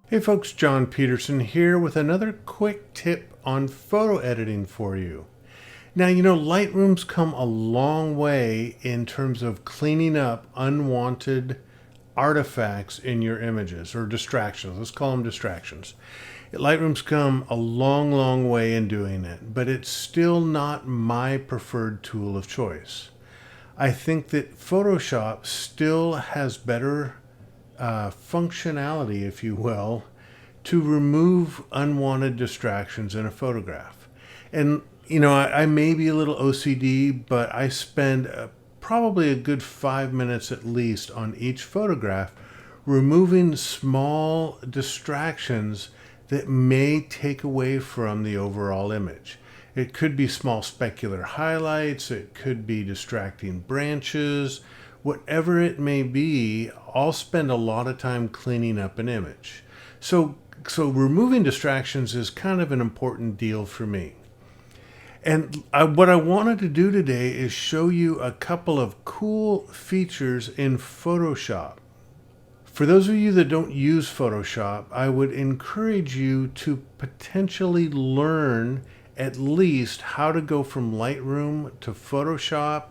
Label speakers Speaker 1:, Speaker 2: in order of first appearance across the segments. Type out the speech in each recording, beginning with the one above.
Speaker 1: Hey folks, John Peterson here with another quick tip on photo editing for you. Now, you know, Lightroom's come a long way in terms of cleaning up unwanted artifacts in your images, or distractions. Let's call them distractions. Lightroom's come a long way in doing it, but it's still not my preferred tool of choice. I think that Photoshop still has better functionality, if you will, to remove unwanted distractions in a photograph. And you know, I may be a little OCD, but I spend probably a good 5 minutes at least on each photograph removing small distractions that may take away from the overall image. It could be small specular highlights, it could be distracting branches, whatever it may be. I'll spend a lot of time cleaning up an image. So removing distractions is kind of an important deal for me. And what I wanted to do today is show you a couple of cool features in Photoshop. For those of you that don't use Photoshop, I would encourage you to potentially learn at least how to go from Lightroom to Photoshop,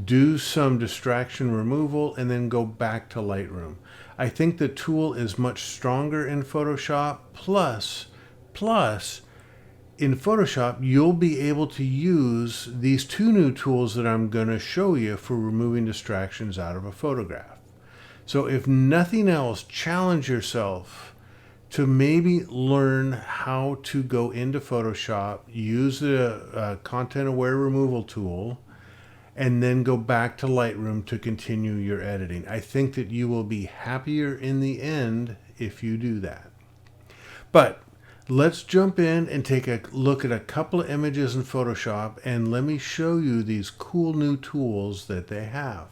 Speaker 1: do some distraction removal, and then go back to Lightroom. I think the tool is much stronger in Photoshop. Plus, in Photoshop, you'll be able to use these two new tools that I'm going to show you for removing distractions out of a photograph. So if nothing else, challenge yourself to maybe learn how to go into Photoshop, use the content-aware removal tool, and then go back to Lightroom to continue your editing. I think that you will be happier in the end if you do that. But let's jump in and take a look at a couple of images in Photoshop, and let me show you these cool new tools that they have.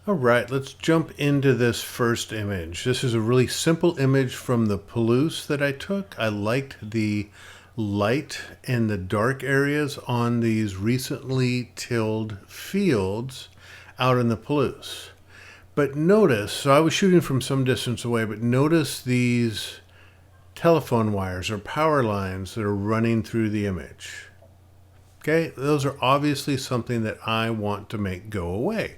Speaker 1: All right, let's jump into this first image. This is a really simple image from the Palouse that I took. I liked the light and the dark areas on these recently tilled fields out in the Palouse. But notice, so I was shooting from some distance away, but notice these telephone wires or power lines that are running through the image. Okay, those are obviously something that I want to make go away.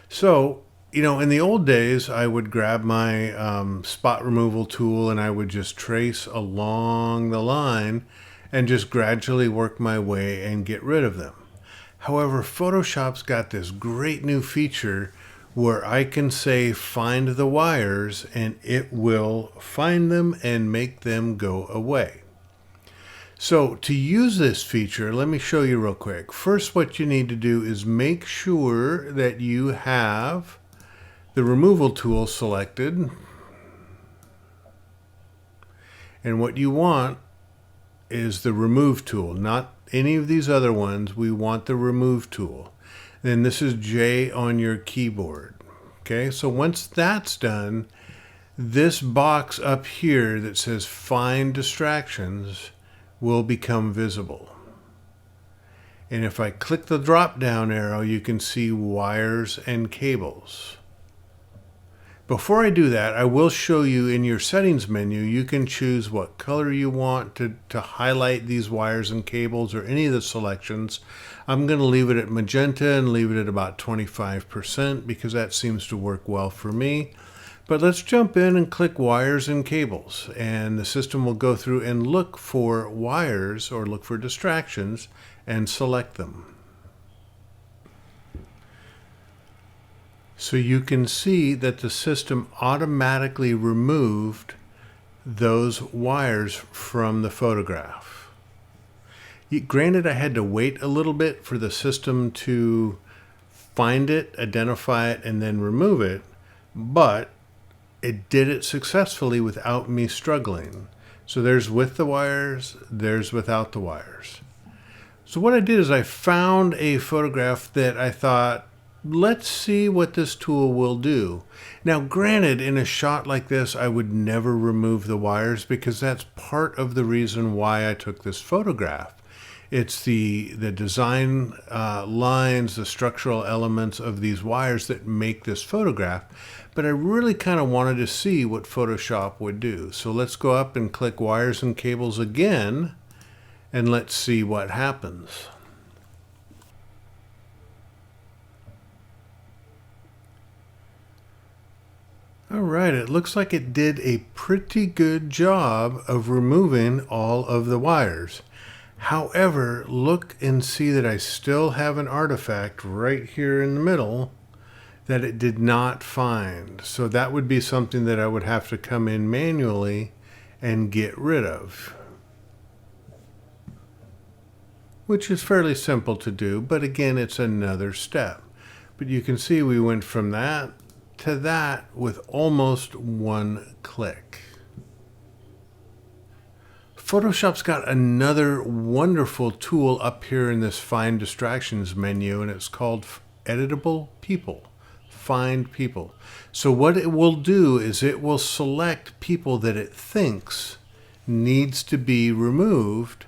Speaker 1: So, you know, in the old days, I would grab my spot removal tool and I would just trace along the line and just gradually work my way and get rid of them. However, Photoshop's got this great new feature where I can say find the wires and it will find them and make them go away. So to use this feature, let me show you real quick. First, what you need to do is make sure that you have the removal tool selected. And what you want is the remove tool, not any of these other ones. We want the remove tool. Then this is J on your keyboard. Okay, so once that's done, this box up here that says find distractions will become visible. And if I click the drop down arrow, you can see wires and cables. Before I do that, I will show you in your settings menu, you can choose what color you want to highlight these wires and cables or any of the selections. I'm going to leave it at magenta and leave it at about 25% because that seems to work well for me. But let's jump in and click wires and cables, and the system will go through and look for wires or look for distractions and select them. So you can see that the system automatically removed those wires from the photograph. Granted, I had to wait a little bit for the system to find it, identify it, and then remove it, but it did it successfully without me struggling. So there's with the wires, there's without the wires. So what I did is I found a photograph that I thought let's see what this tool will do. Now, granted, in a shot like this, I would never remove the wires because that's part of the reason why I took this photograph. It's the design lines, the structural elements of these wires that make this photograph. But I really kind of wanted to see what Photoshop would do. So let's go up and click Wires and Cables again, and let's see what happens. All right, it looks like it did a pretty good job of removing all of the wires. However, look and see that I still have an artifact right here in the middle that it did not find. So that would be something that I would have to come in manually and get rid of, which is fairly simple to do, but again, it's another step. But you can see we went from that to that with almost one click. Photoshop's got another wonderful tool up here in this Find Distractions menu, and it's called Editable People. Find People. So what it will do is it will select people that it thinks needs to be removed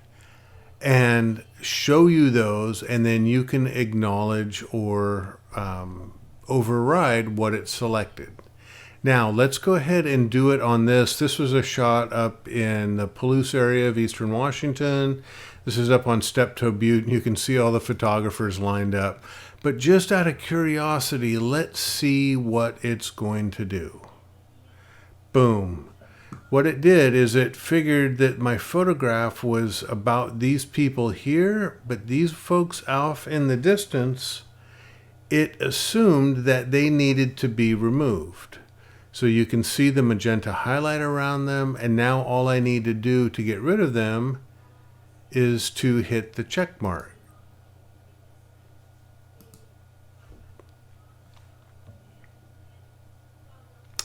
Speaker 1: and show you those, and then you can acknowledge or override what it selected. Now, let's go ahead and do it on this. This was a shot up in the Palouse area of Eastern Washington. This is up on Steptoe Butte, and you can see all the photographers lined up. But just out of curiosity, let's see what it's going to do. Boom. What it did is it figured that my photograph was about these people here, but these folks off in the distance, it assumed that they needed to be removed. So you can see the magenta highlight around them, and now all I need to do to get rid of them is to hit the check mark.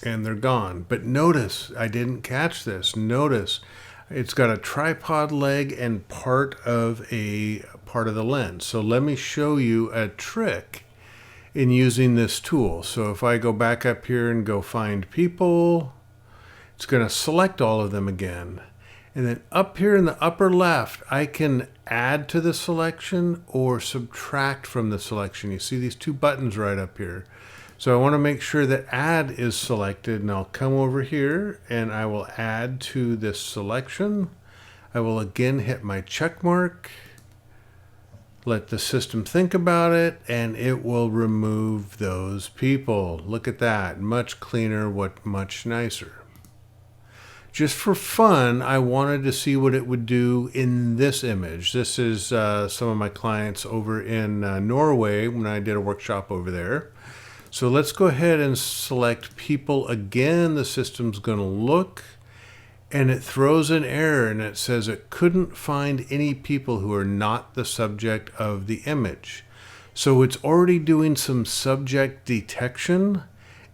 Speaker 1: And they're gone. But notice, I didn't catch this. Notice, it's got a tripod leg and part of the lens. So let me show you a trick in using this tool. So if I go back up here and go Find People, it's going to select all of them again. And then up here in the upper left, I can add to the selection or subtract from the selection. You see these two buttons right up here. So I want to make sure that Add is selected, and I'll come over here and I will add to this selection. I will again hit my check mark. Let the system think about it, and it will remove those people. Look at that. Much cleaner, much nicer. Just for fun, I wanted to see what it would do in this image. This is some of my clients over in Norway when I did a workshop over there. So let's go ahead and select people again. The system's going to look, and it throws an error, and it says it couldn't find any people who are not the subject of the image. So it's already doing some subject detection.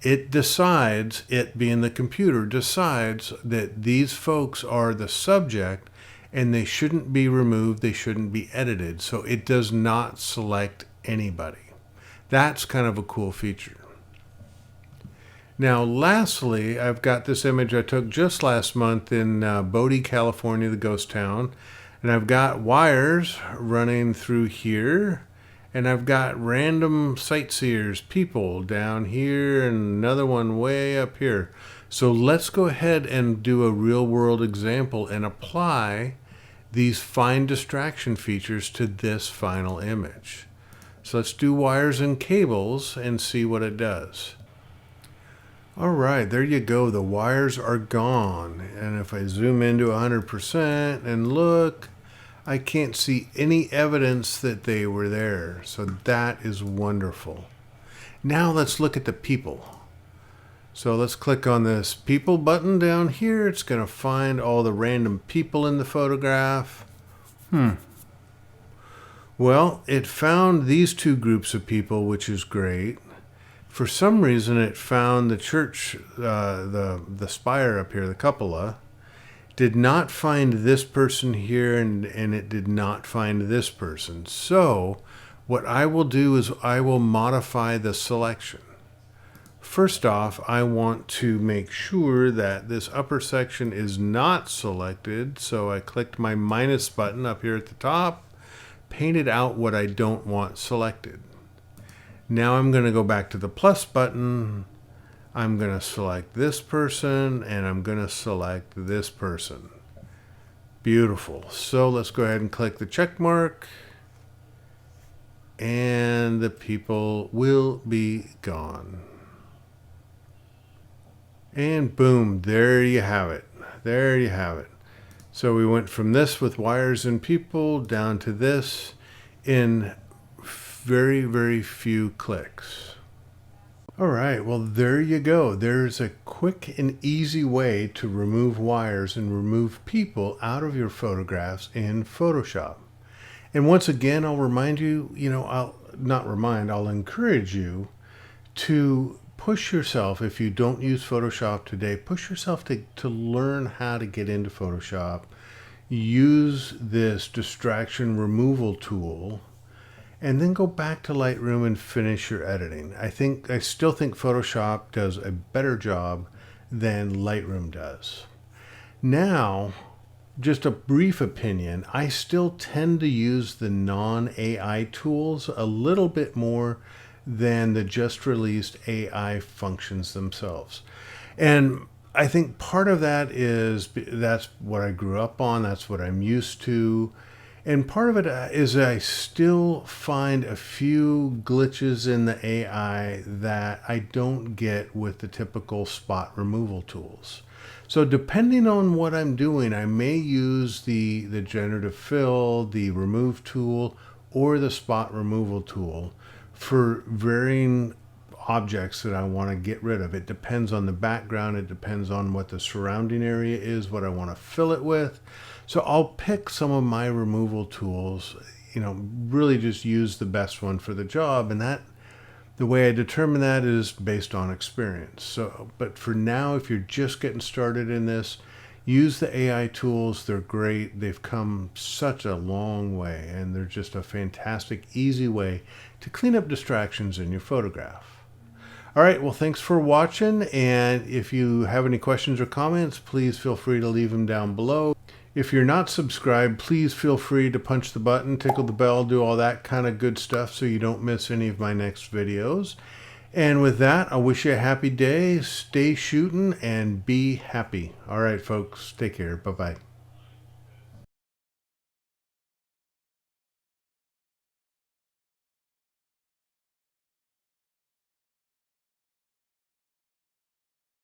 Speaker 1: It decides, it being the computer, decides that these folks are the subject and they shouldn't be removed, they shouldn't be edited. So it does not select anybody. That's kind of a cool feature. Now, lastly, I've got this image I took just last month in Bodie, California, the ghost town. And I've got wires running through here. And I've got random sightseers, people down here, and another one way up here. So let's go ahead and do a real-world example and apply these Find Distraction features to this final image. So let's do wires and cables and see what it does. All right, there you go. The wires are gone. And if I zoom into 100% and look, I can't see any evidence that they were there. So that is wonderful. Now let's look at the people. So let's click on this people button down here. It's going to find all the random people in the photograph. Well, it found these two groups of people, which is great. For some reason, it found the church, the spire up here, the cupola. Did not find this person here, and it did not find this person. So What I will do is I will modify the selection. First off, I want to make sure that this upper section is not selected. So I clicked my minus button up here at the top, painted out what I don't want selected. Now I'm going to go back to the plus button. I'm going to select this person and I'm going to select this person. Beautiful. So let's go ahead and click the check mark. And the people will be gone. And boom, there you have it. There you have it. So we went from this with wires and people down to this in very, very few clicks. All right, well, there you go. There's a quick and easy way to remove wires and remove people out of your photographs in Photoshop. And once again, I'll remind you, I'll encourage you to push yourself. If you don't use Photoshop today, push yourself to learn how to get into Photoshop. Use this distraction removal tool, and then go back to Lightroom and finish your editing. I still think Photoshop does a better job than Lightroom does. Now, just a brief opinion, I still tend to use the non-AI tools a little bit more than the just released AI functions themselves. And I think part of that is that's what I grew up on, that's what I'm used to. And part of it is I still find a few glitches in the AI that I don't get with the typical spot removal tools. So depending on what I'm doing, I may use the generative fill, the remove tool, or the spot removal tool for varying objects that I want to get rid of. It depends on the background. It depends on what the surrounding area is, what I want to fill it with. So I'll pick some of my removal tools, really just use the best one for the job. And the way I determine that is based on experience. So, but for now, if you're just getting started in this, use the AI tools. They're great. They've come such a long way, and they're just a fantastic, easy way to clean up distractions in your photograph. All right, well, thanks for watching. And if you have any questions or comments, please feel free to leave them down below. If you're not subscribed, please feel free to punch the button, tickle the bell, do all that kind of good stuff so you don't miss any of my next videos. And with that, I wish you a happy day, stay shooting, and be happy. All right, folks, take care. Bye-bye.